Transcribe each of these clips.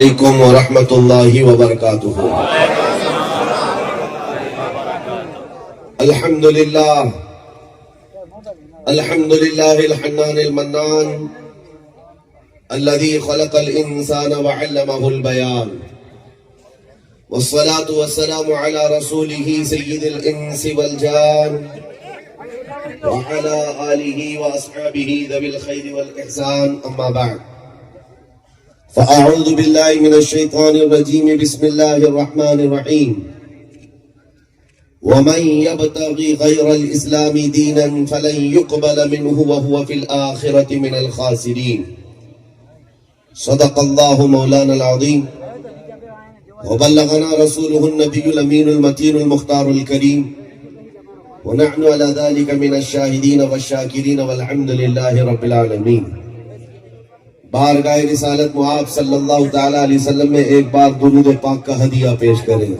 علیکم ورحمۃ اللہ وبرکاتہ۔ الحمد للہ الحنان المنان الذي خلق الانسان وعلمه البيان، والصلاة والسلام على رسوله سید الانس والجان وعلى آلہ واصحابہ ذوی الخیر والاحسان، اما بعد فأعوذ بالله من الشيطان الرجيم، بسم الله الرحمن الرحيم. ومن يبتغي غير الإسلام دينا فلن يقبل منه وهو في الآخرة من الخاسرين. صدق الله مولانا العظيم وبلغنا رسوله النبي الأمين المتين المختار الكريم، ونحن على ذلك من الشاهدين والشاكرين والحمد لله رب العالمين. بارگاہ رسالت معاب صلی اللہ تعالی علیہ وسلم میں ایک بار درود پاک کا ہدیہ پیش کریں۔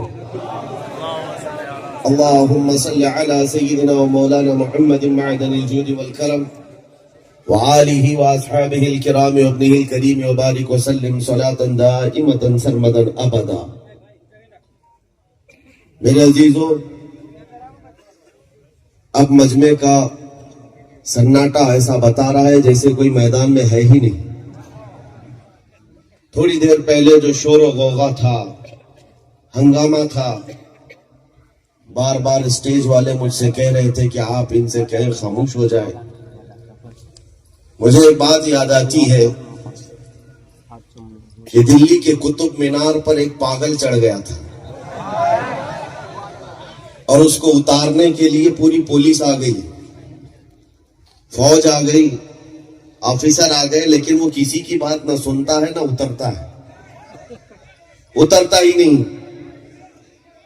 اللہم صلی علی سیدنا و مولانا محمد معدن الجود والکرم وآلہ واصحابہ الکرام وابنہ الکریم وبارک وسلم صلاة دائمتا سرمدا ابدا۔ میرے عزیزو، اب مجمع کا سناٹا ایسا بتا رہا ہے جیسے کوئی میدان میں ہے ہی نہیں۔ تھوڑی دیر پہلے جو شور و غوغا تھا، ہنگامہ تھا، بار بار اسٹیج والے مجھ سے کہہ رہے تھے کہ آپ ان سے کہیں خاموش ہو جائیں۔ مجھے ایک بات یاد آتی ہے کہ دلی کے قطب مینار پر ایک پاگل چڑھ گیا تھا اور اس کو اتارنے کے لیے پوری پولیس آ گئی، فوج آ گئی، آفیسر آ گئے، لیکن وہ کسی کی بات نہ سنتا ہے نہ اترتا ہے، اترتا ہی نہیں۔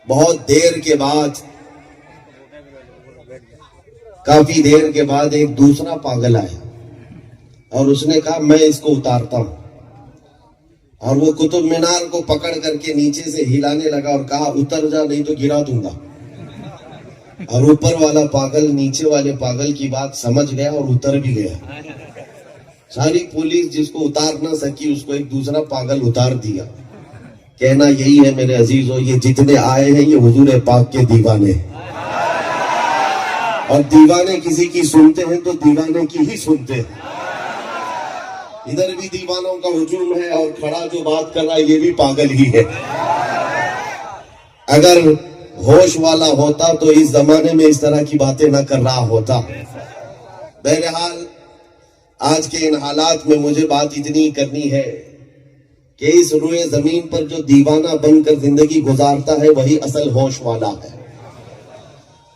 بہت دیر کے بعد، کافی دیر کے بعد ایک دوسرا پاگل آیا اور اس نے کہا میں اس کو اتارتا ہوں، اور وہ قطب مینار کو پکڑ کر کے نیچے سے ہلانے لگا اور کہا اتر جا نہیں تو گرا دوں گا۔ اور اوپر والا پاگل نیچے والے پاگل کی بات سمجھ گیا اور اتر بھی گیا۔ ساری پولیس جس کو اتار نہ سکی اس کو ایک دوسرا پاگل اتار دیا۔ کہنا یہی ہے میرے عزیزو، یہ جتنے آئے ہیں یہ حضور پاک کے دیوانے ہیں، اور دیوانے کسی کی سنتے ہیں تو دیوانے کی ہی سنتے ہیں۔ ادھر بھی دیوانوں کا ہجوم ہے اور کھڑا جو بات کر رہا ہے یہ بھی پاگل ہی ہے۔ اگر ہوش والا ہوتا تو اس زمانے میں اس طرح کی باتیں نہ کر رہا ہوتا۔ بہرحال آج کے ان حالات میں مجھے بات اتنی کرنی ہے کہ اس روئے زمین پر جو دیوانہ بن کر زندگی گزارتا ہے وہی اصل ہوش والا ہے،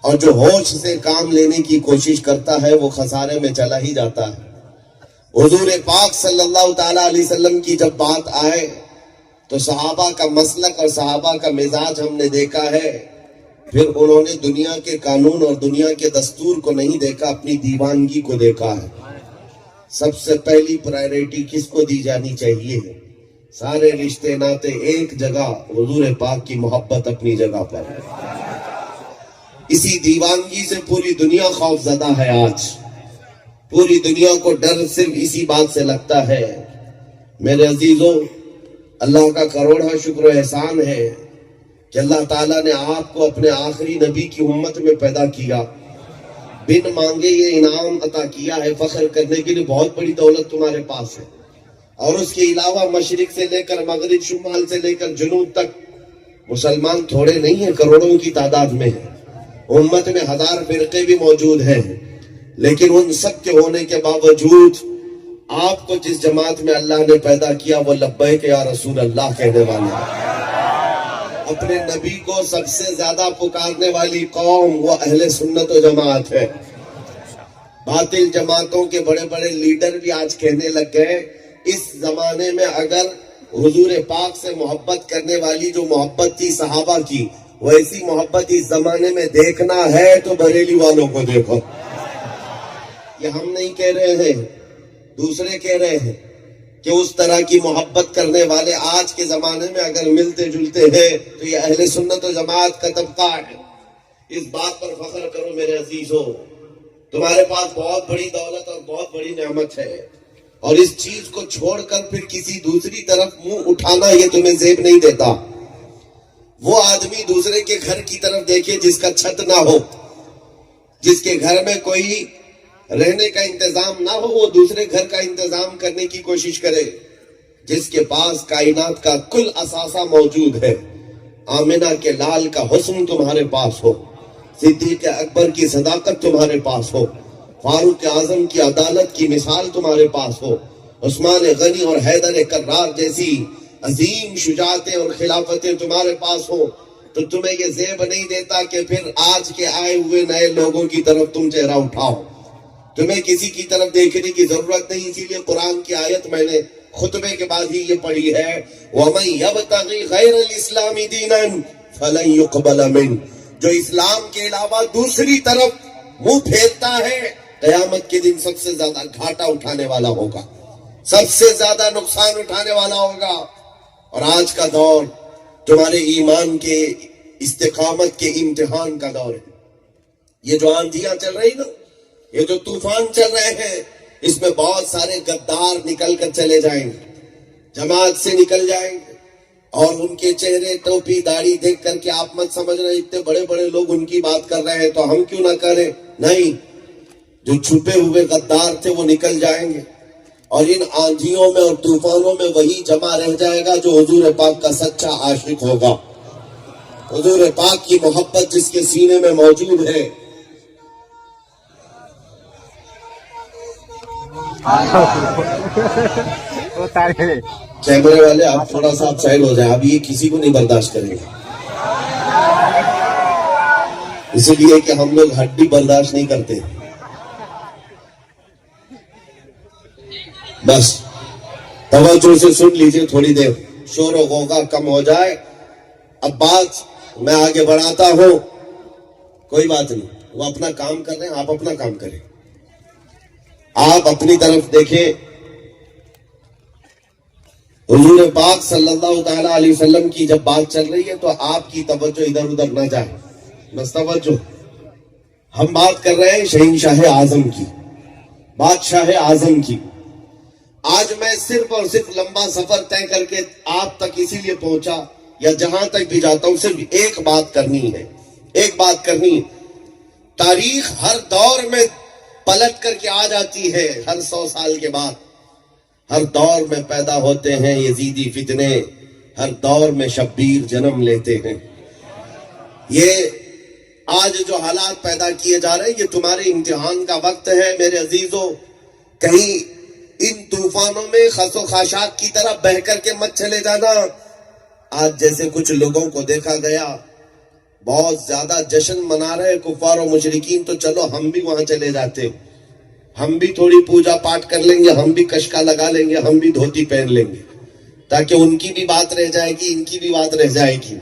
اور جو ہوش سے کام لینے کی کوشش کرتا ہے وہ خسارے میں چلا ہی جاتا ہے۔ حضور پاک صلی اللہ تعالی علیہ وسلم کی جب بات آئے تو صحابہ کا مسلک اور صحابہ کا مزاج ہم نے دیکھا ہے، پھر انہوں نے دنیا کے قانون اور دنیا کے دستور کو نہیں دیکھا، اپنی دیوانگی کو دیکھا ہے۔ سب سے پہلی پرائیورٹی کس کو دی جانی چاہیے؟ سارے رشتے ناتے ایک جگہ، حضور پاک کی محبت اپنی جگہ پر۔ اسی دیوانگی سے پوری دنیا خوف زدہ ہے آج، پوری دنیا کو ڈر صرف اسی بات سے لگتا ہے۔ میرے عزیزو، اللہ کا کروڑا شکر و احسان ہے کہ اللہ تعالیٰ نے آپ کو اپنے آخری نبی کی امت میں پیدا کیا، بن مانگے یہ انعام عطا کیا ہے۔ فخر کرنے کے لیے بہت بڑی دولت تمہارے پاس ہے، اور اس کے علاوہ مشرق سے لے کر مغرب، شمال سے لے کر جنوب تک مسلمان تھوڑے نہیں ہیں، کروڑوں کی تعداد میں ہیں۔ امت میں 1000 فرقے بھی موجود ہیں، لیکن ان سب کے ہونے کے باوجود آپ کو جس جماعت میں اللہ نے پیدا کیا وہ لبیک یا رسول اللہ کہنے والا ہے۔ اپنے نبی کو سب سے زیادہ پکارنے والی قوم وہ اہل سنت و جماعت ہے۔ باطل جماعتوں کے بڑے بڑے لیڈر بھی آج کہنے لگ گئے اس زمانے میں اگر حضور پاک سے محبت کرنے والی جو محبت تھی صحابہ کی، ویسی محبت اس زمانے میں دیکھنا ہے تو بریلی والوں کو دیکھو۔ یہ ہم نہیں کہہ رہے ہیں، دوسرے کہہ رہے ہیں کہ اس طرح کی محبت کرنے والے آج کے زمانے میں اگر ملتے جلتے ہیں تو یہ اہل سنت و جماعت کا طبقہ ہے۔ اس بات پر فخر کرو میرے عزیزو، تمہارے پاس بہت بڑی دولت اور بہت بڑی نعمت ہے۔ اور اس چیز کو چھوڑ کر پھر کسی دوسری طرف منہ اٹھانا یہ تمہیں زیب نہیں دیتا۔ وہ آدمی دوسرے کے گھر کی طرف دیکھے جس کا چھت نہ ہو، جس کے گھر میں کوئی رہنے کا انتظام نہ ہو، وہ دوسرے گھر کا انتظام کرنے کی کوشش کرے۔ جس کے پاس کائنات کا کل اثاثہ موجود ہے، آمنہ کے لال کا حسن تمہارے پاس ہو، صدیق اکبر کی صداقت تمہارے پاس ہو، فاروق اعظم کی عدالت کی مثال تمہارے پاس ہو، عثمان غنی اور حیدر کرار جیسی عظیم شجاعتیں اور خلافتیں تمہارے پاس ہو، تو تمہیں یہ زیب نہیں دیتا کہ پھر آج کے آئے ہوئے نئے لوگوں کی طرف تم چہرہ اٹھاؤ۔ تمہیں کسی کی طرف دیکھنے کی ضرورت نہیں، اسی لیے قرآن کی آیت میں نے خطبے کے بعد ہی یہ پڑھی ہے، وَمَن يَبْتَغِ غَيْرَ الْإِسْلَامِ دِينًا فَلَن يُقْبَلَ مِنْهُ، جو اسلام کے علاوہ دوسری طرف منہ پھیرتا ہے، قیامت کے دن سب سے زیادہ گھاٹا اٹھانے والا ہوگا، سب سے زیادہ نقصان اٹھانے والا ہوگا۔ اور آج کا دور تمہارے ایمان کے استقامت کے امتحان کا دور ہے۔ یہ جو آندھیاں چل رہی نا، یہ جو طوفان چل رہے ہیں، اس میں بہت سارے غدار نکل کر چلے جائیں گے، جماعت سے نکل جائیں گے، اور ان کے چہرے ٹوپی داڑھی دیکھ کر کے آپ مت سمجھ رہے اتنے بڑے بڑے لوگ ان کی بات کر رہے ہیں تو ہم کیوں نہ کریں۔ نہیں، جو چھپے ہوئے غدار تھے وہ نکل جائیں گے، اور ان آندھیوں میں اور طوفانوں میں وہی جمع رہ جائے گا جو حضور پاک کا سچا عاشق ہوگا، حضور پاک کی محبت جس کے سینے میں موجود ہے۔ کیمرے والے آپ تھوڑا سا آپ سائڈ ہو جائیں، اب یہ کسی کو نہیں برداشت کریں گے، اسی لیے کہ ہم لوگ ہڈی برداشت نہیں کرتے۔ بس توجہ سے سن لیجئے، تھوڑی دیر شور و غوغا کم ہو جائے۔ اب بات میں آگے بڑھاتا ہوں، کوئی بات نہیں، وہ اپنا کام کر رہے ہیں، آپ اپنا کام کریں، آپ اپنی طرف دیکھیں۔ حضور پاک صلی اللہ تعالی علیہ وسلم کی جب بات چل رہی ہے تو آپ کی توجہ ادھر ادھر نہ جائے، بس توجہ۔ ہم بات کر رہے ہیں شہنشاہ اعظم کی، بادشاہ اعظم کی۔ آج میں صرف اور صرف لمبا سفر طے کر کے آپ تک اسی لیے پہنچا، یا جہاں تک بھی جاتا ہوں صرف ایک بات کرنی ہے، ایک بات کرنی ہے۔ تاریخ ہر دور میں پلٹ کر کے آ جاتی ہے، ہر 100 سال کے بعد ہر دور میں پیدا ہوتے ہیں یزیدی فتنے، ہر دور میں شبیر جنم لیتے ہیں۔ یہ آج جو حالات پیدا کیے جا رہے ہیں یہ تمہارے امتحان کا وقت ہے میرے عزیزوں۔ کہیں ان طوفانوں میں خس و خاشاک کی طرح بہہ کر کے مت چلے جانا۔ آج جیسے کچھ لوگوں کو دیکھا گیا بہت زیادہ جشن منا رہے کفار و مشرکین، تو چلو ہم بھی وہاں چلے جاتے، ہم بھی تھوڑی پوجا پاٹ کر لیں گے، ہم بھی کشکا لگا لیں گے، ہم بھی دھوتی پہن لیں گے، تاکہ ان کی بھی بات رہ جائے گی، ان کی بھی بات رہ جائے گی۔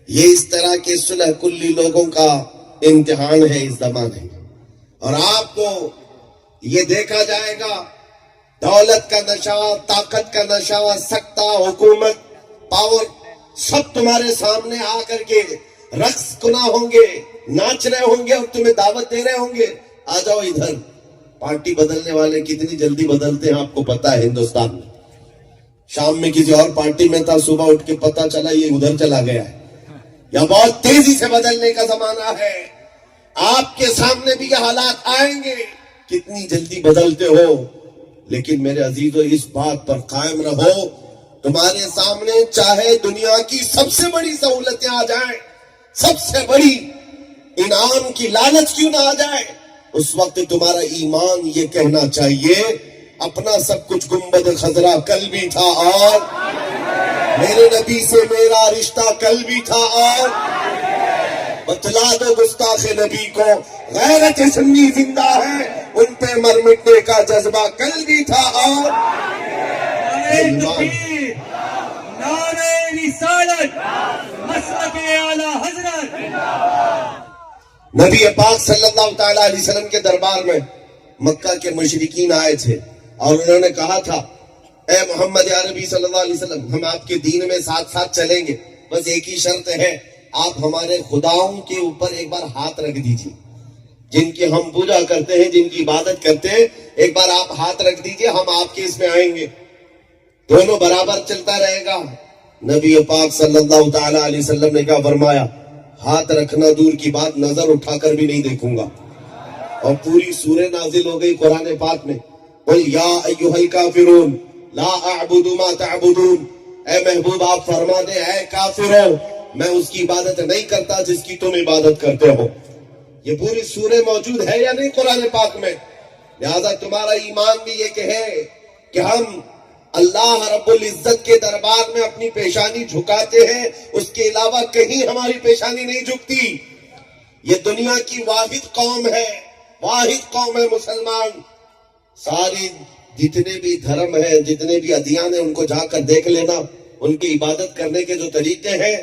یہ اس طرح کے صلح کلی لوگوں کا امتحان ہے اس زمانے میں، اور آپ کو یہ دیکھا جائے گا دولت کا نشہ، طاقت کا نشہ، سکتہ، حکومت، پاور، سب تمہارے سامنے آ کر کے رقص کنا ہوں گے، ناچ رہے ہوں گے اور تمہیں دعوت دے رہے ہوں گے، آ جاؤ ادھر۔ پارٹی بدلنے والے کتنی جلدی بدلتے ہیں آپ کو پتا ہے ہندوستان میں۔ شام میں کسی اور پارٹی میں تھا، صبح اٹھ کے پتا چلا یہ ادھر چلا گیا ہے، یا بہت تیزی سے بدلنے کا زمانہ ہے۔ آپ کے سامنے بھی یہ حالات آئیں گے، کتنی جلدی بدلتے ہو۔ لیکن میرے عزیزو اس بات پر قائم رہو، تمہارے سامنے چاہے دنیا کی سب سے بڑی سہولتیں آ جائیں، سب سے بڑی انعام کی لالچ کیوں نہ آ جائے، اس وقت تمہارا ایمان یہ کہنا چاہیے اپنا سب کچھ گنبد خضرا کل بھی تھا، اور میرے نبی سے میرا رشتہ کل بھی تھا، اور بتلا دو گستاخ نبی کو غیرت سنی زندہ ہے، ان پہ مر مٹنے کا جذبہ کل بھی تھا، اور نعرہ رسالت مسلک اعلی حضرت۔ نبی پاک صلی اللہ تعالی علیہ وسلم کے دربار میں مکہ کے مشرکین آئے تھے اور انہوں نے کہا تھا اے محمد عربی صلی اللہ علیہ وسلم، ہم آپ کے دین میں ساتھ ساتھ چلیں گے، بس ایک ہی شرط ہے، آپ ہمارے خداؤں کے اوپر ایک بار ہاتھ رکھ دیجئے، جن کی ہم پوجا کرتے ہیں، جن کی عبادت کرتے ہیں، ایک بار آپ ہاتھ رکھ دیجئے، ہم آپ کے اس میں آئیں گے، دونوں برابر چلتا رہے گا۔ نبی پاک صلی اللہ تعالی علیہ وسلم نے کیا فرمایا؟ ہاتھ رکھنا دور کی بات، نظر اٹھا کر بھی نہیں دیکھوں گا۔ اور پوری سورہ نازل ہو گئی قرآن پاک میں، قل یا ایھا الکافرون لا اعبد ما تعبدون، اے محبوب آپ فرما دیں اے کافروں، میں اس کی عبادت نہیں کرتا جس کی تم عبادت کرتے ہو۔ یہ پوری سورہ موجود ہے یا نہیں قرآن پاک میں؟ لہذا تمہارا ایمان بھی یہ کہ ہے کہ ہم اللہ رب العزت کے دربار میں اپنی پیشانی جھکاتے ہیں، اس کے علاوہ کہیں ہماری پیشانی نہیں جھکتی۔ یہ دنیا کی واحد قوم ہے مسلمان۔ ساری جتنے بھی دھرم ہیں، جتنے بھی ادیان ہیں، ان کو جا کر دیکھ لینا، ان کی عبادت کرنے کے جو طریقے ہیں،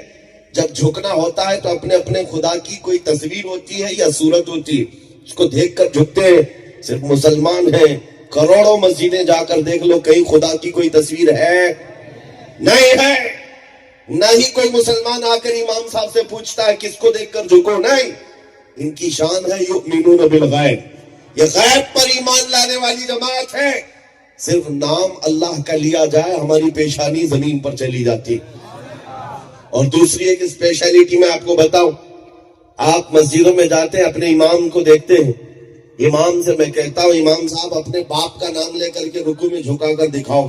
جب جھکنا ہوتا ہے تو اپنے اپنے خدا کی کوئی تصویر ہوتی ہے یا صورت ہوتی ہے، اس کو دیکھ کر جھکتے ہیں۔ صرف مسلمان ہیں، کروڑوں مسجدیں جا کر دیکھ لو، کہیں خدا کی کوئی تصویر ہے؟ نہیں ہے۔ نہ ہی کوئی مسلمان آ کر امام صاحب سے پوچھتا ہے کس کو دیکھ کر جھکو، نہیں۔ ان کی شان ہے یؤمنون بالغیب، یہ غیب پر ایمان لانے والی جماعت ہے۔ صرف نام اللہ کا لیا جائے، ہماری پیشانی زمین پر چلی جاتی۔ اور دوسری ایک اسپیشلٹی میں آپ کو بتاؤں، آپ مسجدوں میں جاتے ہیں، اپنے امام کو دیکھتے ہیں، امام سے میں کہتا ہوں امام صاحب اپنے باپ کا نام لے کر کے رکوع میں جھکا کر دکھاؤ،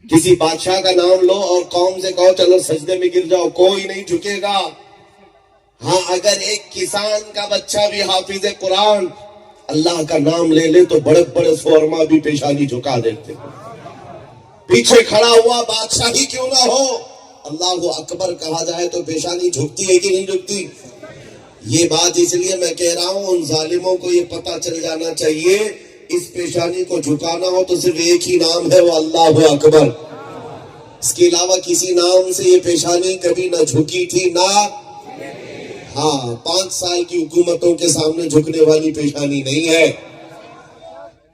کسی بادشاہ کا نام لو اور قوم سے کہو چلو سجدے میں گر جاؤ، کوئی نہیں جھکے گا۔ ہاں اگر ایک کسان کا بچہ بھی حافظ قرآن اللہ کا نام لے لے تو بڑے بڑے سورما بھی پیشانی جھکا دیتے۔ پیچھے کھڑا ہوا بادشاہ ہی کیوں نہ ہو، اللہ اکبر کہا جائے تو پیشانی جھکتی ہے کہ نہیں جھکتی؟ یہ بات اس لیے میں کہہ رہا ہوں، ان ظالموں کو یہ پتہ چل جانا چاہیے، اس پیشانی کو جھکانا ہو تو صرف ایک ہی نام ہے، وہ اللہ اکبر۔ اس کے علاوہ کسی نام سے یہ پیشانی کبھی نہ جھکی تھی، نہ ہاں 5 سال کی حکومتوں کے سامنے جھکنے والی پیشانی نہیں ہے۔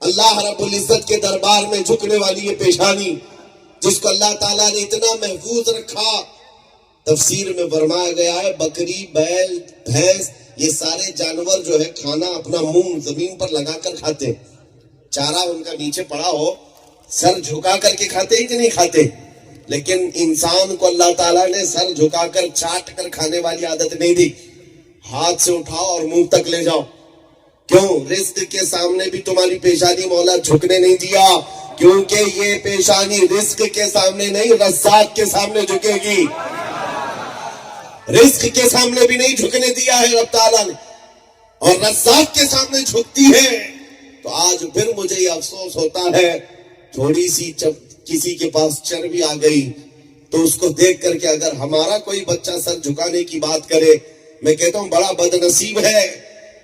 اللہ رب العزت کے دربار میں جھکنے والی یہ پیشانی، جس کو اللہ تعالیٰ نے اتنا محفوظ رکھا، تفسیر میں فرمایا گیا ہے بکری، بیل، بھینس، یہ سارے جانور جو ہے کھانا اپنا منہ زمین پر لگا کر کھاتے ہیں، چارہ ان کا نیچے پڑا ہو، سر جھکا کر کے کھاتے ہیں کہ نہیں کھاتے؟ لیکن انسان کو اللہ تعالیٰ نے سر جھکا کر چاٹ کر کھانے والی عادت نہیں دی، ہاتھ سے اٹھاؤ اور منہ تک لے جاؤ۔ کیوں؟ رزق کے سامنے بھی تمہاری پیشانی مولا جھکنے نہیں دیا، کیونکہ یہ پیشانی رزق کے سامنے نہیں، رزاق کے سامنے جھکے گی۔ رزق کے سامنے بھی نہیں جھکنے دیا ہے رب تعالیٰ نے، اور رزاق کے سامنے جھکتی ہے۔ تو آج پھر مجھے یہ افسوس ہوتا ہے، تھوڑی سی کسی کے پاس چربی آ گئی تو اس کو دیکھ کر کے اگر ہمارا کوئی بچہ سر جھکانے کی بات کرے، میں کہتا ہوں بڑا بد نصیب ہے،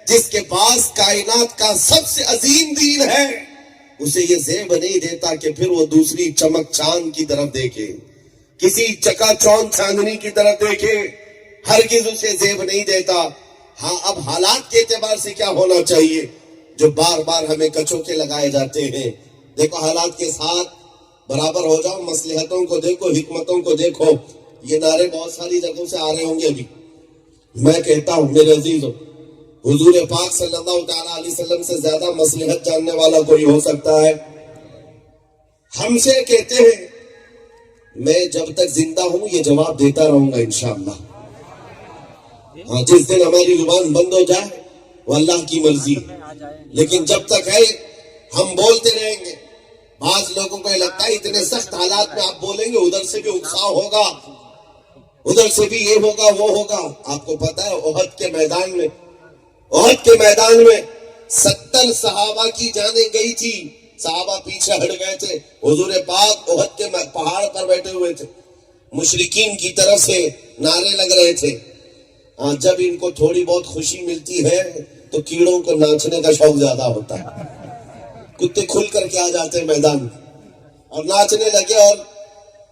جس کے پاس کائنات کا سب سے عظیم دین ہے، اسے یہ زیب نہیں دیتا کہ پھر وہ دوسری چمک چاند کی طرف دیکھے، کسی چکا چوند چاندنی کی طرف دیکھے، ہرگز اسے زیب نہیں دیتا۔ ہاں اب حالات کے اعتبار سے کیا ہونا چاہیے جو بار بار ہمیں کچوکے لگائے جاتے ہیں؟ دیکھو حالات کے ساتھ برابر ہو جاؤ، مصلحتوں کو دیکھو، حکمتوں کو دیکھو۔ یہ نعرے بہت ساری جگہوں سے آ رہے ہوں گے ابھی، میں کہتا ہوں میرے عزیزوں، حضور پاک صلی اللہ تعالیٰ علیہ وسلم سے زیادہ مصلحت جاننے والا کوئی ہو سکتا ہے؟ ہم سے کہتے ہیں، میں جب تک زندہ ہوں یہ جواب دیتا رہوں گا انشاءاللہ۔ ہاں جس دن ہماری زبان بند ہو جائے وہ اللہ کی مرضی، لیکن جب تک ہے ہم بولتے رہیں گے۔ بعض لوگوں کو یہ لگتا ہے اتنے سخت حالات میں آپ بولیں گے ادھر سے بھی اکساؤ ہوگا، ادھر سے بھی یہ ہوگا وہ ہوگا۔ آپ کو پتا ہے احد کے میدان میں 70 صحابہ کی جانیں گئی تھی، صحابہ پیچھے ہٹ گئے تھے، حضور پاک احد کے پہاڑ پر بیٹھے ہوئے تھے، مشرکین کی طرف سے نعرے لگ رہے تھے۔ جب ان کو تھوڑی بہت خوشی ملتی ہے تو کیڑوں کو ناچنے کا شوق زیادہ ہوتا ہے، کتے کھل کر کے آ جاتے ہیں میدان میں اور ناچنے لگے، اور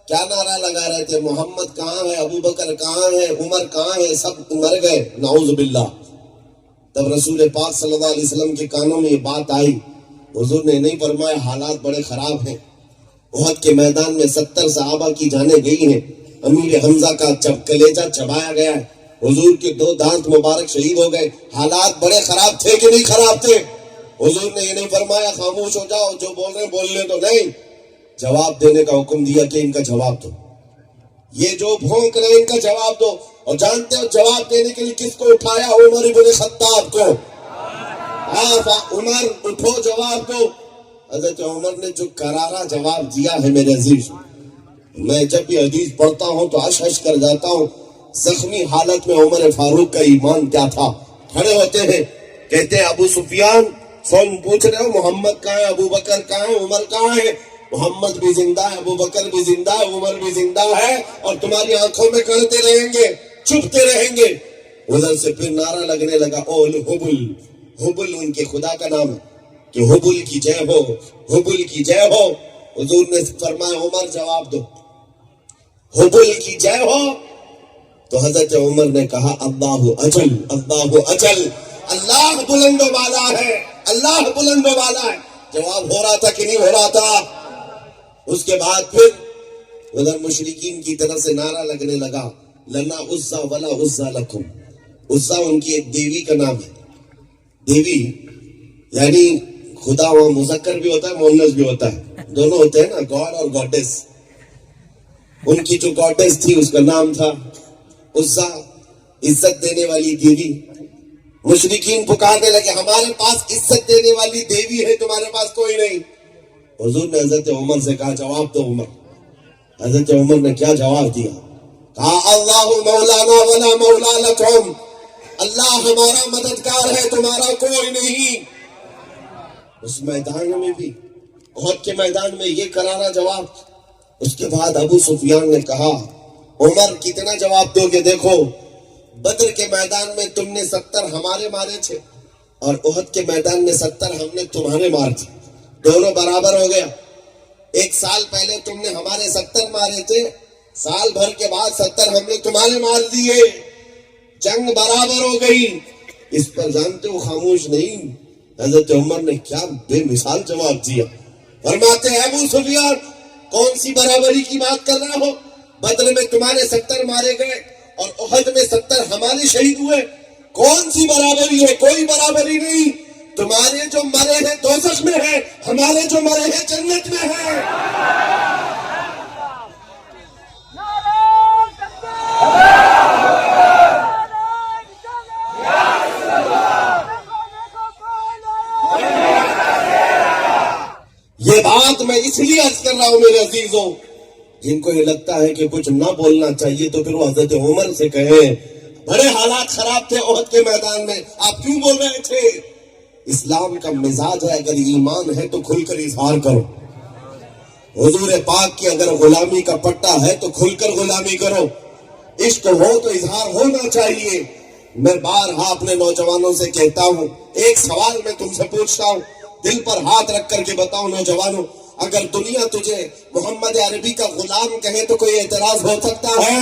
کیا نعرہ لگا رہے تھے؟ محمد کہاں ہے، ابو بکر کہاں ہے، عمر کہاں ہے، سب مر گئے، نعوذ باللہ۔ تب رسول پاک صلی اللہ علیہ وسلم کے کانوں میں یہ بات آئی، حضور نے نہیں فرمایا حالات بڑے خراب ہیں، احد کے میدان میں 70 صحابہ کی جانیں گئی ہیں، امیر حمزہ کا کلیجہ چبایا گیا ہے، حضور کے 2 دانت مبارک شہید ہو گئے. حالات بڑے خراب تھے کہ نہیں خراب تھے؟ حضور نے یہ نہیں فرمایا خاموش ہو جاؤ، جو بول رہے ہیں بولنے تو نہیں، جواب دینے کا حکم دیا کہ ان کا جواب دو، یہ جو بھونک رہے ہیں ان کا جواب دو. اور جانتے ہو جواب دینے کے لیے کس کو اٹھایا؟ عمر ابن خطاب کو. عمر اٹھو جواب دو. حضرت عمر نے جو کرارا جواب دیا ہے میرے عزیز، میں جب بھی حدیث پڑھتا ہوں تو اشش اشش کر جاتا ہوں. زخمی حالت میں عمر فاروق کا ایمان کیا تھا. کھڑے ہوتے ہیں، کہتے ہیں ابو سفیان فون پوچھ رہے ہو محمد کہاں ہے، ابو بکر کہاں ہے، عمر کہاں ہے؟ محمد بھی زندہ ہے، ابو بکر بھی زندہ ہے، عمر بھی زندہ ہے، اور تمہاری آنکھوں میں کرتے رہیں گے، چھپتے رہیں گے. ادھر سے پھر نعرہ لگنے لگا اول حبل. حبل ان کے خدا کا نام ہے کہ حبل کی جے ہو، حبل کی جے ہو. حضور نے فرمایا عمر جواب دو، حبل کی جے ہو. تو حضرت عمر نے کہا اللہ اجل، اللہ اجل، اللہ بلند و بالا ہے، اللہ بلند و بالا ہے. جواب ہو رہا تھا کہ نہیں ہو رہا تھا؟ اس کے بعد پھر ادھر مشرکین کی طرف سے نعرہ لگنے لگا لنا عزا ولا عزا لکم. عزا ان کی ایک دیوی کا نام ہے. دیوی یعنی خدا وہاں مذکر بھی ہوتا ہے مؤنث بھی ہوتا ہے، دونوں ہوتے ہیں نا، گاڈ اور گاڈیس. ان کی جو گاڈیس تھی اس کا نام تھا عزا، عزت دینے والی دیوی. مشرکین پکارنے لگے ہمارے پاس عزت دینے والی دیوی ہے، تمہارے پاس کوئی نہیں. حضور نے حضرت عمر سے کہا جواب دو. عمر، حضرت عمر نے کیا جواب دیا؟ کہا اللہ مولانا ولا مولا لکم، اللہ ہمارا مددگار ہے، تمہارا کوئی نہیں. اس میدان میں بھی، احد کے میدان میں یہ کرارا جواب. اس کے بعد ابو سفیان نے کہا عمر کتنا جواب دو گے؟ دیکھو بدر کے میدان میں تم نے 70 ہمارے مارے تھے، اور احد کے میدان میں 70 ہم نے تمہارے مارے تھے، دونوں برابر ہو گیا. 1 سال پہلے تم نے ہمارے 70 مارے تھے، سال بھر کے بعد 70 ہم نے تمہارے مار دیے، جنگ برابر ہو گئی. اس پر جانتے ہو خاموش نہیں، حضرت عمر نے کیا بے مثال جواب دیا. فرماتے ہیں ابو سفیان کون سی برابری کی بات کر رہے ہو؟ بدر میں تمہارے 70 مارے گئے اور احد میں 70 ہمارے شہید ہوئے، کون سی برابری ہے؟ کوئی برابری نہیں. تمہارے جو مرے ہیں دوزخ میں ہیں، ہمارے جو مرے ہیں جنت میں ہیں. یہ بات میں اس لیے عرض کر رہا ہوں میرے عزیزوں، جن کو یہ لگتا ہے کہ کچھ نہ بولنا چاہیے تو پھر وہ حضرت عمر سے کہیں بڑے حالات خراب تھے احد کے میدان میں، آپ کیوں بول رہے تھے؟ اسلام کا مزاج ہے اگر ایمان ہے تو کھل کر اظہار کرو. حضور پاک کی اگر غلامی کا پٹا ہے تو کھل کر غلامی کرو. عشق ہو تو اظہار ہونا چاہیے. میں بارہا اپنے نوجوانوں سے کہتا ہوں، ایک سوال میں تم سے پوچھتا ہوں، دل پر ہاتھ رکھ کر کے بتاؤ نوجوانوں، اگر دنیا تجھے محمد عربی کا غلام کہے تو کوئی اعتراض ہو سکتا ہے؟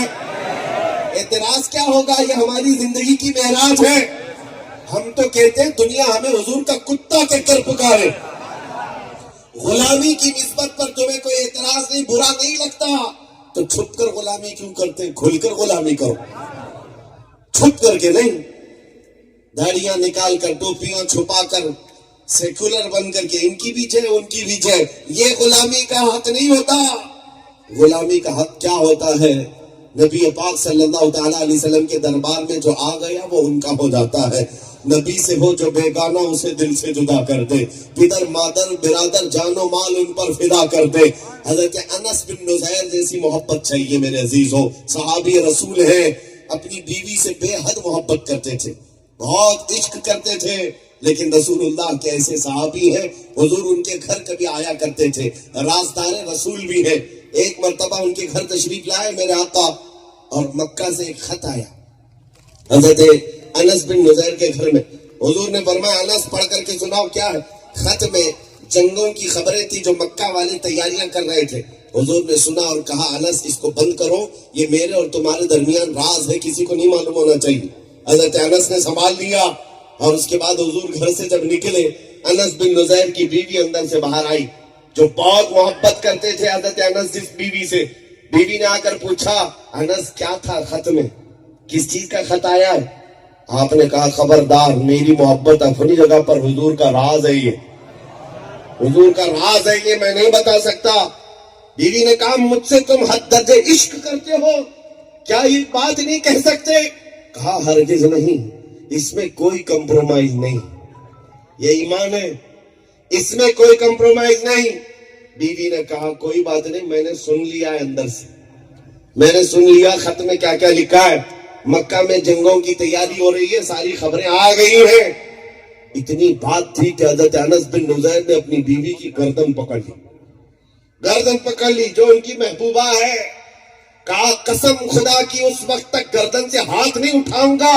اعتراض کیا ہوگا؟ یہ ہماری زندگی کی معراج ہے. ہم تو کہتے ہیں دنیا ہمیں حضور کا کتا کہہ کر پکارے. غلامی کی نسبت پر تمہیں کوئی اعتراض نہیں، برا نہیں لگتا تو چھپ کر غلامی کیوں کرتے؟ کھل کر غلامی کرو، چھپ کر کے نہیں. داڑیاں نکال کر، ٹوپیاں چھپا کر، سیکولر بن کر کے ان کی بھی جے ان کی بھی جے، یہ غلامی کا حق نہیں ہوتا. غلامی کا حق کیا ہوتا ہے؟ نبی پاک صلی اللہ تعالیٰ علیہ وسلم کے دربار میں جو آ گیا وہ ان کا ہو جاتا ہے. نبی سے ہو جو بیگانہ اسے دل سے جدا کر دے، پدر مادر برادر جان و مال ان پر فدا کر دے. حضرت انس بن نزیر جیسی محبت چاہیے میرے عزیزوں. صحابی رسول ہیں، اپنی بیوی سے بے حد محبت کرتے تھے، بہت عشق کرتے تھے، لیکن رسول اللہ کے ایسے صحابی ہیں، حضور ان کے گھر کبھی آیا کرتے تھے، رازدار رسول بھی ہیں. ایک مرتبہ ان کے گھر تشریف لائے میرے آقا، اور مکہ سے ایک خط آیا حضرت انس بن نزیر کے گھر میں. حضور نے فرمایا انس پڑھ کر کے سناؤ کیا ہے. خط میں جنگوں کی خبریں تھی جو مکہ والے تیاریاں کر رہے تھے. حضور نے سنا اور کہا انس اس کو بند کرو، یہ میرے اور تمہارے درمیان راز ہے، کسی کو نہیں معلوم ہونا چاہیے. حضرت انس نے سنبھال لیا، اور اس کے بعد حضور گھر سے جب نکلے، انس بن نزیر کی بیوی اندر سے باہر آئی، جو بہت محبت کرتے تھے حضرت انس جس بیوی سے. بیوی نے آ کر پوچھا انس کیا تھا خط میں؟ کس چیز کا خط آیا ہے؟ آپ نے کہا خبردار، میری محبت اپنی جگہ پر، حضور کا راز ہے یہ، حضور کا راز ہے یہ، میں نہیں بتا سکتا۔ بیوی نے کہا مجھ سے تم حد درجے عشق کرتے ہو، کیا یہ بات نہیں کہہ سکتے؟ کہا ہرگز نہیں، اس میں کوئی کمپرومائز نہیں، یہ ایمان ہے، اس میں کوئی کمپرومائز نہیں۔ بیوی نے کہا کوئی بات نہیں، میں نے سن لیا ہے اندر سے، میں نے سن لیا خط میں کیا کیا لکھا ہے، مکہ میں جنگوں کی تیاری ہو رہی ہے، ساری خبریں آ گئی ہیں۔ اتنی بات تھی کہ حضرت انس بن نزیر نے اپنی بیوی کی گردن پکڑ لی، گردن پکڑ لی، جو ان کی محبوبہ ہے۔ کہا قسم خدا کی اس وقت تک گردن سے ہاتھ نہیں اٹھاؤں گا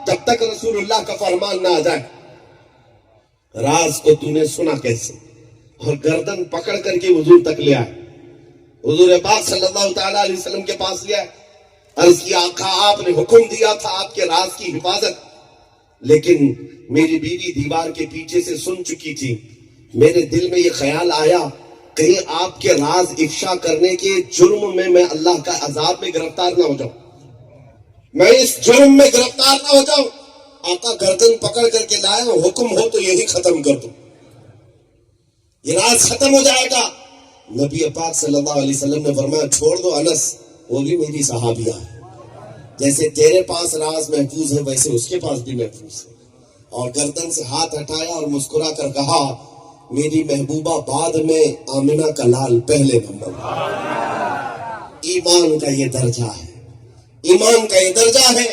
جب تک رسول اللہ کا فرمان نہ آ جائے۔ راز کو تو نے سنا کیسے؟ اور گردن پکڑ کر کے حضور تک لے آئے، حضور پاک صلی اللہ تعالی علیہ وسلم کے پاس لے آئے۔ عرض کی آقا آپ نے حکم دیا تھا آپ کے راز کی حفاظت، لیکن میری بیوی دیوار کے پیچھے سے سن چکی تھی، میرے دل میں یہ خیال آیا کہیں آپ کے راز افشا کرنے کے جرم میں اللہ کا عذاب میں گرفتار نہ ہو جاؤں، میں اس جرم میں گرفتار نہ ہو جاؤں۔ آقا گردن پکڑ کر کے لائے، حکم ہو تو یہی ختم کر دو، یہ راز ختم ہو جائے گا۔ نبی پاک صلی اللہ علیہ وسلم نے فرمایا چھوڑ دو انس، وہ بھی میری صحابیہ ہے، جیسے تیرے پاس راز محفوظ ہے ویسے اس کے پاس بھی محفوظ ہے۔ اور گردن سے ہاتھ ہٹایا اور مسکرا کر کہا میری محبوبہ بعد میں، آمنہ کا لال پہلے نمبر۔ ایمان کا یہ درجہ ہے، ایمان کا یہ درجہ ہے،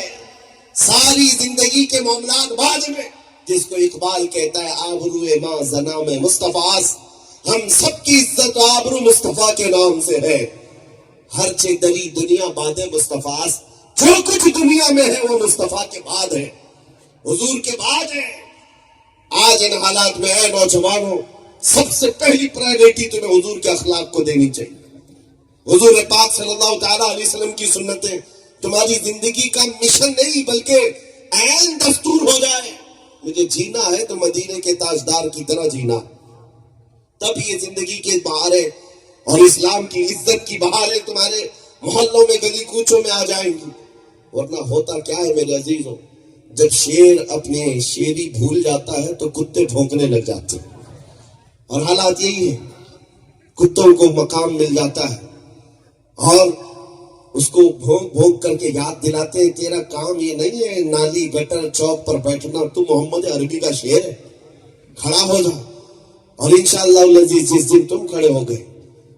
ساری زندگی کے معاملات بعد میں، جس کو اقبال کہتا ہے آبرو ماں زنا میں مصطفیٰ، ہم سب کی عزت و آبرو مصطفیٰ کے نام سے ہے، ہر چے دلی دنیا باد مصطفیٰ، جو کچھ دنیا میں ہے وہ مصطفیٰ کے بعد ہے، حضور کے بعد ہے۔ آج ان حالات میں اے نوجوانوں، سب سے پہلی پرائیورٹی تمہیں حضور کے اخلاق کو دینی چاہیے۔ حضور پاک صلی اللہ تعالیٰ علیہ وسلم کی سنتیں تمہاری زندگی کا مشن نہیں بلکہ عین دستور ہو جائے۔ مجھے جینا ہے تو مدینے کے تاجدار کی طرح جینا، تب یہ زندگی کے بہاریں اور اسلام کی عزت کی بہاریں تمہارے محلوں میں گلی کوچوں میں آ جائیں گی۔ ورنہ ہوتا کیا ہے میرے عزیزوں، جب شیر اپنے شیری بھول جاتا ہے تو کتے بھونکنے لگ جاتے ہیں، اور حالات یہی ہے، کتوں کو مقام مل جاتا ہے اور اس کو بھونک بھونک کر کے یاد دلاتے ہیں تیرا کام یہ نہیں ہے نالی گٹر چوک پر بیٹھنا، تو محمد عربی کا شعر ہے، کھڑا ہو جا۔ اور انشاءاللہ العزیز جس دن تم کھڑے ہو گئے،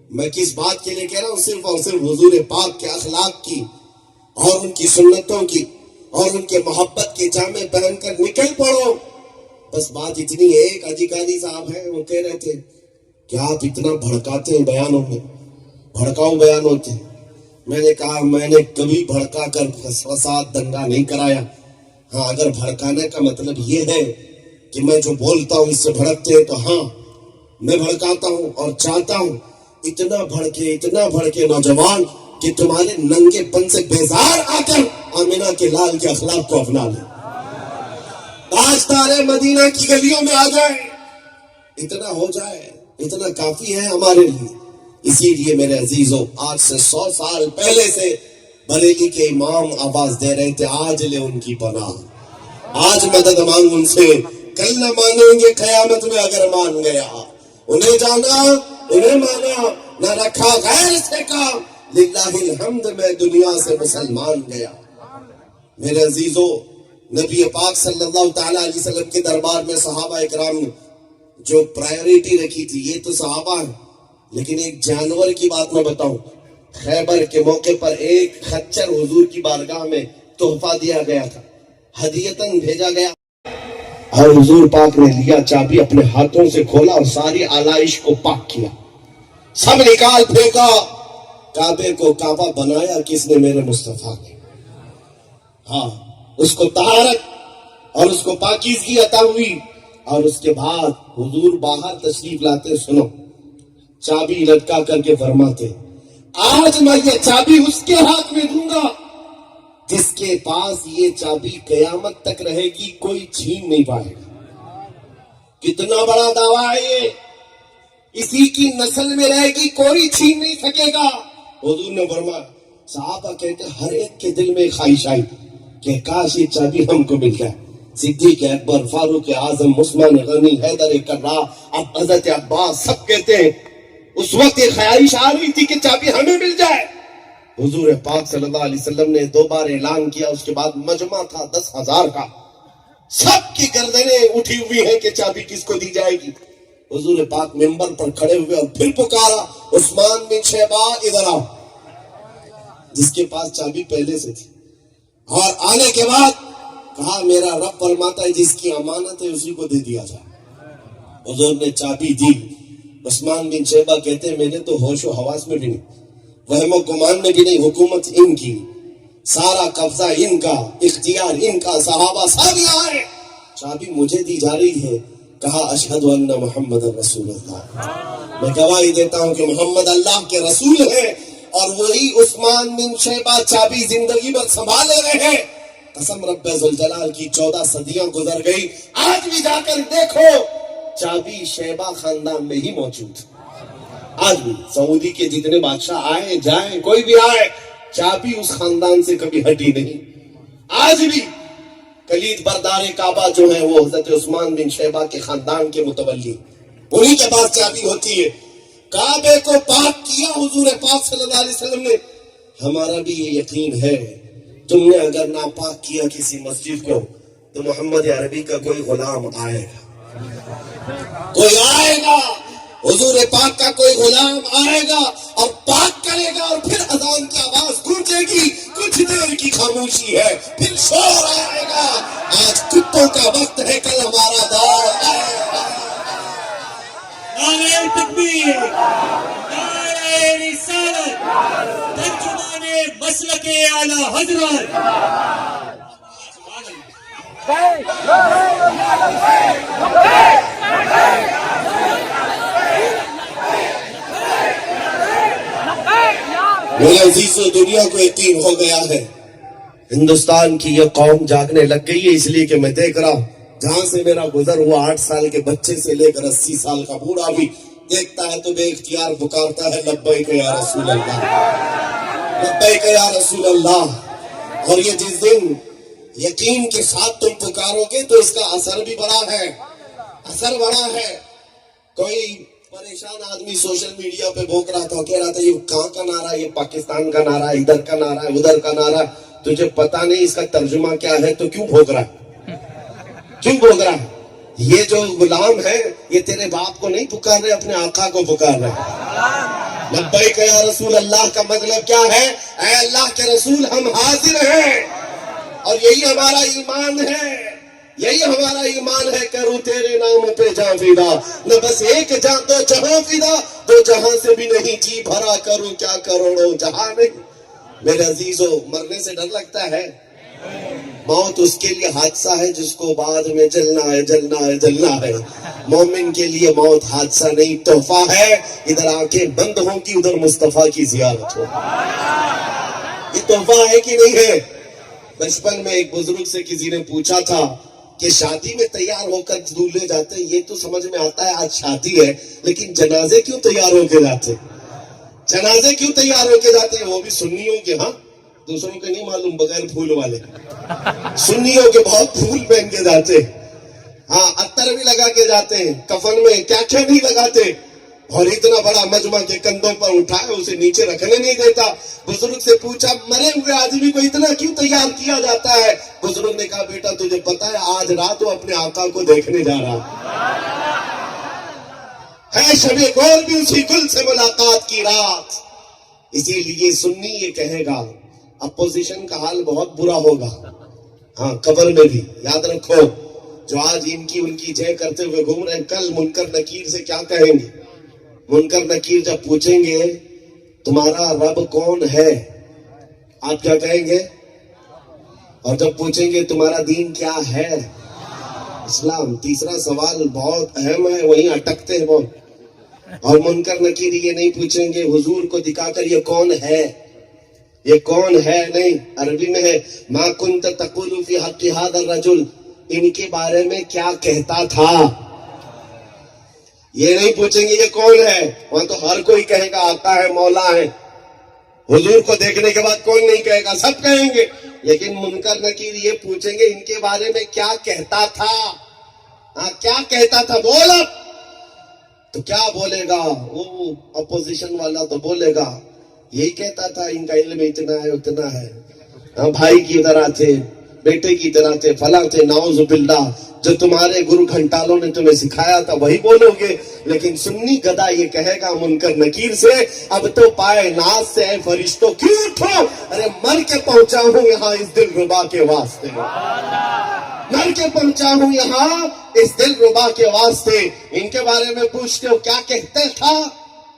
میں کس بات کے لیے کہہ رہا ہوں، صرف اور صرف حضور پاک کے اخلاق کی اور ان کی سنتوں کی اور ان کے محبت کے جامے پہن کر نکل پڑو۔ بس بات اتنی ہے، ایک ادھیکاری صاحب ہیں وہ کہہ رہے تھے کہ آپ اتنا بھڑکاتے ہیں بیانوں میں، بھڑکاؤ بیان ہوتے ہیں۔ میں نے کہا میں نے کبھی بھڑکا کر فساد دنگا نہیں کرایا، ہاں اگر بھڑکانے کا مطلب یہ ہے کہ میں جو بولتا ہوں اس سے بھڑکتے ہیں تو ہاں میں بھڑکاتا ہوں، اور چاہتا ہوں اتنا بھڑکے نوجوان کہ تمہارے ننگے پن سے بیزار آ کر آمنہ کے لال کے اخلاق کو اپنا لیں، تاجدار مدینہ کی گلیوں میں آ جائے، اتنا ہو جائے، اتنا کافی ہے ہمارے لیے۔ اسی لیے میرے عزیزوں، آج سے 100 سال پہلے سے بریلی کے امام آواز دے رہے تھے آج لے ان کی پناہ، آج مدد مانگ ان سے، کل نہ مانیں گے قیامت میں اگر مان گیا، انہیں جانا انہیں مانا، نہ رکھا غیر سے کام، للہ الحمد میں دنیا سے مسلمان گیا۔ میرے عزیزوں، نبی پاک صلی اللہ تعالیٰ علیہ وسلم کے دربار میں صحابہ اکرام نے جو پرائیورٹی رکھی تھی، یہ تو صحابہ ہیں، لیکن ایک جانور کی بات میں بتاؤں، خیبر کے موقع پر ایک خچر حضور کی بارگاہ میں تحفہ دیا گیا تھا، ہدیتاً بھیجا گیا، اور حضور پاک نے لیا چابی، اپنے ہاتھوں سے کھولا اور ساری آلائش کو پاک کیا، سب نکال پھینکا، کعبے کو کعبہ بنایا کس نے؟ میرے مصطفیٰ نے۔ ہاں، اس کو طہارت اور اس کو پاکیزگی عطا ہوئی، اور اس کے بعد حضور باہر تشریف لاتے، سنو، چابی لٹکا کر کے فرماتے آج میں یہ چابی اس کے ہاتھ میں دوں گا جس کے پاس یہ چابی قیامت تک رہے گی، کوئی چھین نہیں پائے گا۔ کتنا بڑا دعویٰ ہے یہ، اسی کی نسل میں رہے گی، کوئی چھین نہیں سکے گا۔ حضور نے فرمایا، صحابہ کہتے ہر ایک کے دل میں خواہش آئی کہ کاش یہ چابی ہم کو مل جائے. صدیق اکبر، فاروق اعظم، عثمان غنی، حیدر کرار، اب حضرت عباس سب کہتے ہیں اس وقت یہ خواہش آ رہی تھی کہ چابی ہمیں مل جائے. حضور پاک صلی اللہ علیہ وسلم نے 2 بار اعلان کیا. اس کے بعد مجمع تھا 10,000 کا، سب کی گردنیں اٹھی ہوئی ہیں کہ چابی کس کو دی جائے گی. حضور پاک منبر پر کھڑے ہوئے اور پھر پکارا، عثمان بن شیبہ ادھر آؤ، جس کے پاس چابی پہلے سے تھی. اور آنے کے بعد کہا میرا رب فرماتا ہے جس کی امانت ہے اسی کو دے دیا جائے. حضور نے چابی دی. عثمان بن شیبہ کہتے ہیں میرے تو ہوش و حواس میں بھی نہیں، وہم و گمان میں بھی نہیں. حکومت ان کی، سارا قبضہ ان کا، اختیار ان کا، صحابہ سب یہاں ہیں، چابی مجھے دی جا رہی ہے. کہا اشہد ان محمد رسول اللہ، میں گواہی دیتا ہوں کہ محمد اللہ کے رسول ہیں. اور وہی عثمان بن شیبہ چابی زندگی بھر سنبھالے رہے ہیں. قسم رب ذوالجلال کی 14 صدیاں گزر گئی، آج بھی جا کر دیکھو چابی شیبہ خاندان میں ہی موجود. آج بھی سعودی کے جتنے بادشاہ آئے جائیں، کوئی بھی آئے، چابی اس خاندان سے کبھی ہٹی نہیں. آج بھی کلید بردار کعبہ جو ہیں وہ حضرت عثمان بن شیبہ کے خاندان کے متولی، انہی کے پاس چابی ہوتی ہے. کعبے کو پاک کیا حضور پاک صلی اللہ علیہ وسلم نے. ہمارا بھی یہ یقین ہے تم نے اگر ناپاک کیا کسی مسجد کو تو محمد عربی کا کوئی غلام آئے گا، کوئی آئے گا، حضور پاک کا کوئی غلام آئے گا اور پاک کرے گا. اور پھر اذان کی آواز گونجے گی، کچھ دیر کی خاموشی ہے، پھر شور آئے گا. آج کتوں کا وقت ہے، کل ہمارا دور آئے گا. نعرہ تکبیر، نعرہ رسالت، ترجمان مسلک اعلی حضرت. میرے عزیزو، دنیا کو یقین ہو گیا ہے ہندوستان کی یہ قوم جاگنے لگ گئی ہے. اس لیے کہ میں دیکھ رہا ہوں جہاں سے میرا گزر ہوا 8 سال کے بچے سے لے کر 80 سال کا بوڑھا بھی دیکھتا ہے تو بے اختیار پکارتا ہے لبیک یا رسول اللہ، لبیک یا رسول اللہ. اور یہ جس دن یقین کے ساتھ تم پکارو گے تو اس کا اثر بھی بڑا ہے، اثر بڑا ہے. کوئی پریشان آدمی سوشل میڈیا پہ بھوک رہا تھا، کہہ رہا تھا یہ کہاں کا نعرہ ہے، یہ پاکستان کا نعرہ ہے، ادھر کا نعرہ ہے، ادھر کا نعرہ ہے. تجھے پتا نہیں اس کا ترجمہ کیا ہے تو کیوں بھوک رہا ہے، کیوں بھوک رہا ہے؟ یہ جو غلام ہے یہ تیرے باپ کو نہیں پکار رہے، اپنے آقا کو پکار رہے. لبیک یا رسول اللہ کا مطلب کیا ہے؟ اے اللہ کے رسول ہم حاضر ہیں. اور یہی ہمارا ایمان ہے، یہی ہمارا ایمان ہے. کروں تیرے نام پہ جاں فدا، نہ بس ایک جاں دو جہاں فدا، 2 جہاں سے بھی نہیں جی بھرا کروں کیا کروڑوں جہاں نہیں. میرے عزیزو، مرنے سے ڈر لگتا ہے؟ موت اس کے لیے حادثہ ہے جس کو بعد میں جلنا ہے، جلنا ہے، جلنا ہے. مومن کے لیے موت حادثہ نہیں، تحفہ ہے. ادھر آنکھیں بند ہوں کی ادھر مصطفیٰ کی زیارت ہو. یہ تحفہ ہے کہ نہیں ہے؟ بچپن میں ایک بزرگ سے کسی نے پوچھا تھا کہ شادی میں تیار ہو کر دولہے جاتے ہیں، یہ تو سمجھ میں آتا ہے آج شادی ہے، لیکن جنازے کیوں تیار ہو کے جاتے؟ جنازے کیوں تیار ہو کے جاتے ہیں؟ وہ بھی سنیوں کے، ہاں دوسروں کے نہیں معلوم، بغیر پھول والے سنیوں کے بہت پھول پہن کے جاتے، ہاں عطر بھی لگا کے جاتے ہیں، کفن میں کیا کیا نہیں لگاتے. اور اتنا بڑا مجمع کے کندھوں پر اٹھائے اسے نیچے رکھنے نہیں دیتا. بزرگ سے پوچھا مرے ہوئے آدمی کو اتنا کیوں تیار کیا جاتا ہے؟ بزرگ نے کہا بیٹا تجھے پتا ہے آج رات وہ اپنے آقا کو دیکھنے جا رہا ہے. شب گول بھی اسی گل سے ملاقات کی رات. اسی لیے سنی یہ کہے گا اپوزیشن کا حال بہت برا ہوگا، ہاں قبر میں بھی. یاد رکھو جو آج ان کی جے کرتے ہوئے گھوم رہے ہیں، کل منکر نکیر سے کیا کہیں گے؟ منکر نکیر جب پوچھیں گے تمہارا رب کون ہے، آپ کیا کہیں گے؟ اور جب پوچھیں گے تمہارا دین کیا ہے، اسلام. تیسرا سوال بہت اہم ہے، وہیں اٹکتے ہیں بہت. اور منکر نکیر یہ نہیں پوچھیں گے حضور کو دکھا کر یہ کون ہے، یہ کون ہے، نہیں. عربی میں ہے ما کنت تقول فی حق هذا الرجل، ان کے بارے میں کیا کہتا تھا. یہ نہیں پوچھیں گے یہ کون ہے، وہاں تو ہر کوئی کہے گا آقا ہے، مولا ہے. حضور کو دیکھنے کے بعد کوئی نہیں کہے گا، سب کہیں گے لیکن منکر نکیر یہ پوچھیں گے ان کے بارے میں کیا کہتا تھا؟ ہاں کیا کہتا تھا؟ بولا تو کیا بولے گا وہ اپوزیشن والا؟ تو بولے گا یہی کہتا تھا ان کا علم اتنا ہے اتنا ہے، ہاں بھائی کی طرح تھے، بیٹے کی طرح تھے، فلاں تھے، نعوذ باللہ، جو تمہارے گرو گھنٹالوں نے تمہیں سکھایا تھا وہی بولو گے۔ لیکن سنی گدھا یہ کہے گا منکر نکیر سے، اب تو پائے ناز سے اے فرشتوں کیوں اٹھو، ارے مر کے پہنچا ہوں یہاں اس دل ربا کے واسطے، مر کے پہنچا ہوں یہاں اس دل ربا کے واسطے۔ ان کے بارے میں پوچھتے ہو کیا کہتے تھا،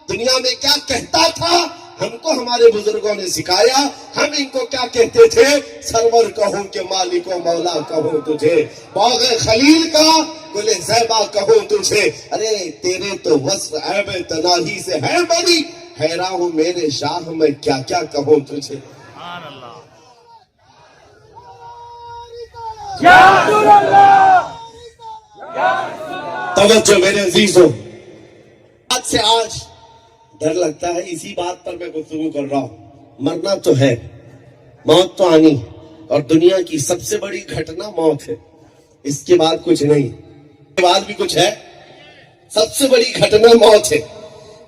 دنیا میں کیا کہتا تھا؟ ہم کو ہمارے بزرگوں نے سکھایا، ہم ان کو کیا کہتے تھے؟ سرور کہوں کہ مالک و مولا کہوں تجھے، باغ خلیل کا گل زیبا کہوں تجھے، ارے تیرے تو وصف عیب تناہی سے ہے بڑی، حیران ہوں میرے شاہ میں کیا کیا کہوں تجھے۔ توجہ میرے عزیزوں، آج سے آج ڈر لگتا ہے، اسی بات پر میں گفتگو کر رہا ہوں۔ مرنا تو ہے، موت تو آنی، اور دنیا کی سب سے بڑی گھٹنا موت ہے، اس کے بعد کچھ نہیں، اس کے بعد بھی کچھ ہے، سب سے بڑی گھٹنا موت ہے،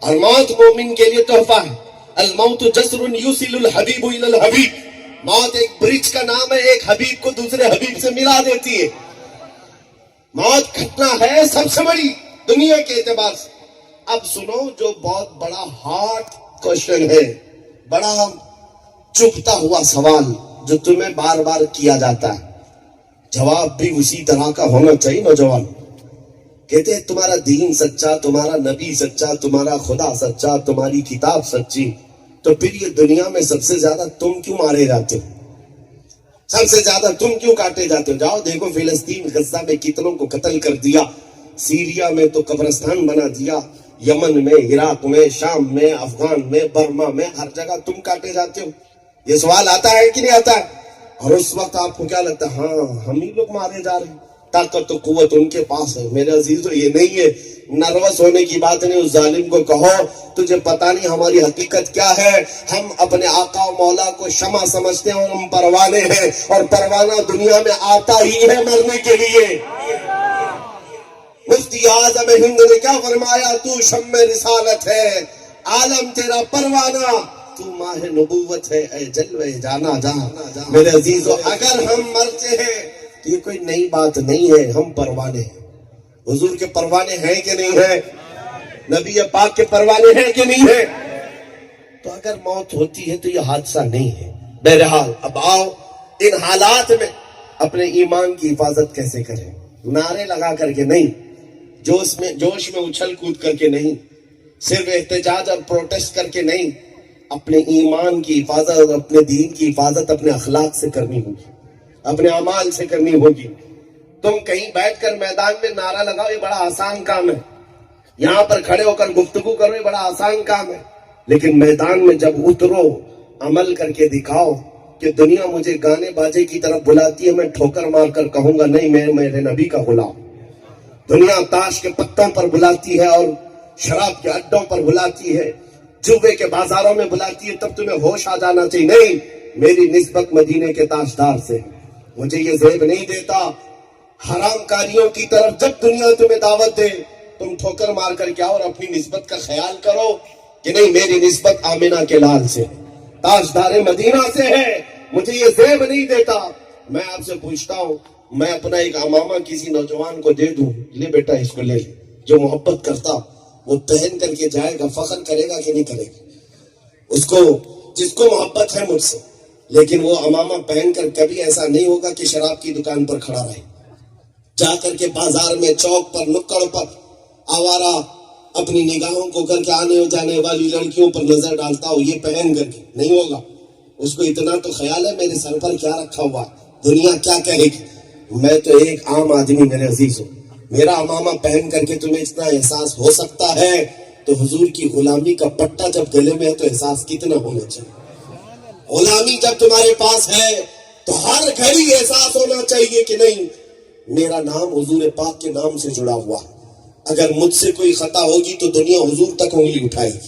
اور موت مومن کے لیے تحفہ ہے۔ الموت جسر یوصل الحبیب الی الحبیب، موت ایک برج کا نام ہے، ایک حبیب کو دوسرے حبیب سے ملا دیتی ہے۔ موت گھٹنا ہے سب سے بڑی دنیا کے اعتبار سے۔ اب سنو جو بہت بڑا ہارڈ کوشچن ہے، بڑا چبھتا ہوا سوال جو تمہیں بار بار کیا جاتا ہے، جواب بھی اسی طرح کا ہونا چاہیے۔ نوجوان کہتے ہیں تمہارا دین سچا، تمہارا نبی سچا، تمہارا خدا سچا، تمہاری کتاب سچی، تو پھر یہ دنیا میں سب سے زیادہ تم کیوں مارے جاتے ہو، سب سے زیادہ تم کیوں کاٹے جاتے ہو؟ جاؤ دیکھو فلسطین غزہ میں کتنوں کو قتل کر دیا، سیریا میں تو قبرستان بنا دیا، یمن میں، عراق میں، شام میں، افغان میں، برما میں، ہر جگہ تم کاٹے جاتے ہو۔ یہ سوال آتا ہے کہ نہیں آتا ہے؟ اور اس وقت آپ کو کیا لگتا ہے؟ ہاں ہم ہی لوگ مارے جا رہے ہیں، طاقت و قوت ان کے پاس ہے۔ میرے عزیزو یہ نہیں ہے، نروس ہونے کی بات نہیں۔ اس ظالم کو کہو تجھے پتا نہیں ہماری حقیقت کیا ہے، ہم اپنے آقا و مولا کو شمع سمجھتے ہیں اور ہم پروانے ہیں، اور پروانہ دنیا میں آتا ہی ہے مرنے کے لیے۔ مفتی اعظم ہند نے کیا فرمایا؟ تو شمع رسالت ہے، عالم تیرا پروانہ، تو ماہ نبوت ہے، اے جلوے جانا جہاں۔ میرے عزیزو اگر ہم مرتے ہیں تو یہ کوئی نئی بات نہیں ہے، ہم پروانے ہیں۔ حضور کے پروانے ہیں کہ نہیں ہیں؟ نبی پاک کے پروانے ہیں کہ نہیں ہیں؟ تو اگر موت ہوتی ہے تو یہ حادثہ نہیں ہے۔ بہرحال اب آؤ ان حالات میں اپنے ایمان کی حفاظت کیسے کریں؟ نعرے لگا کر کے نہیں، جوش میں اچھل کود کر کے نہیں، صرف احتجاج اور پروٹیسٹ کر کے نہیں، اپنے ایمان کی حفاظت اور اپنے دین کی حفاظت اپنے اخلاق سے کرنی ہوگی، اپنے اعمال سے کرنی ہوگی۔ تم کہیں بیٹھ کر میدان میں نعرہ لگاؤ، یہ بڑا آسان کام ہے، یہاں پر کھڑے ہو کر گفتگو کرو، یہ بڑا آسان کام ہے، لیکن میدان میں جب اترو عمل کر کے دکھاؤ کہ دنیا مجھے گانے باجے کی طرف بلاتی ہے، میں ٹھوکر مار کر کہوں گا نہیں میں میرے نبی کا غلام۔ دنیا تاش کے پتوں پر بلاتی ہے اور شراب کے اڈوں پر بلاتی ہے، جوے کے بازاروں میں بلاتی ہے، تب تمہیں ہوش آ جانا چاہیے، نہیں میری نسبت مدینے کے تاجدار سے، مجھے یہ زیب نہیں دیتا۔ حرام کاریوں کی طرف جب دنیا تمہیں دعوت دے تم ٹھوکر مار کر کے آؤ اور اپنی نسبت کا خیال کرو کہ نہیں میری نسبت آمنہ کے لال سے، تاجدار مدینہ سے ہے، مجھے یہ زیب نہیں دیتا۔ میں آپ سے پوچھتا ہوں، میں اپنا ایک امامہ کسی نوجوان کو دے دوں، لے بیٹا اس کو لے، جو محبت کرتا وہ پہن کر کے جائے گا، فخر کرے گا کہ نہیں کرے گا؟ اس کو جس کو محبت ہے مجھ سے، لیکن وہ امامہ پہن کر کبھی ایسا نہیں ہوگا کہ شراب کی دکان پر کھڑا رہے، جا کر کے بازار میں، چوک پر، نکڑ پر آوارہ اپنی نگاہوں کو کر کے آنے جانے والی لڑکیوں پر نظر ڈالتا ہو، یہ پہن کر کے نہیں ہوگا۔ اس کو اتنا تو خیال ہے میرے سر پر کیا رکھا ہوا، دنیا کیا کہے گی۔ میں تو ایک عام آدمی میرے عزیز ہوں، میرا امامہ پہن کر کے تمہیں اتنا احساس ہو سکتا ہے تو حضور کی غلامی کا پٹا جب گلے میں ہے تو احساس کتنا ہونا چاہیے۔ غلامی جب تمہارے پاس ہے تو ہر گھڑی احساس ہونا چاہیے کہ نہیں میرا نام حضور پاک کے نام سے جڑا ہوا، اگر مجھ سے کوئی خطا ہوگی تو دنیا حضور تک انگلی اٹھائے گی،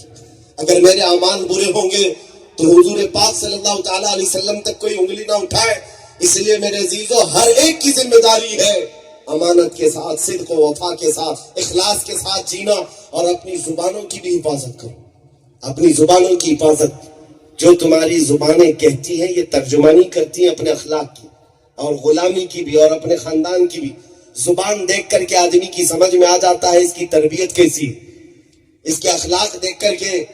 اگر میرے اعمال برے ہوں گے تو حضور پاک صلی اللہ تعالیٰ علیہ وسلم تک کوئی انگلی نہ اٹھائے. اس لیے میرے عزیزو ہر ایک کی ذمہ داری ہے امانت کے ساتھ، صدق و وفا کے ساتھ، اخلاص کے ساتھ جینا، اور اپنی زبانوں کی بھی حفاظت کرو. اپنی زبانوں کی حفاظت. جو تمہاری زبانیں کہتی ہیں یہ ترجمانی کرتی ہیں اپنے اخلاق کی، اور غلامی کی بھی، اور اپنے خاندان کی بھی. زبان دیکھ کر کے آدمی کی سمجھ میں آ جاتا ہے اس کی تربیت کیسی ہے. اس کے اخلاق دیکھ کر کے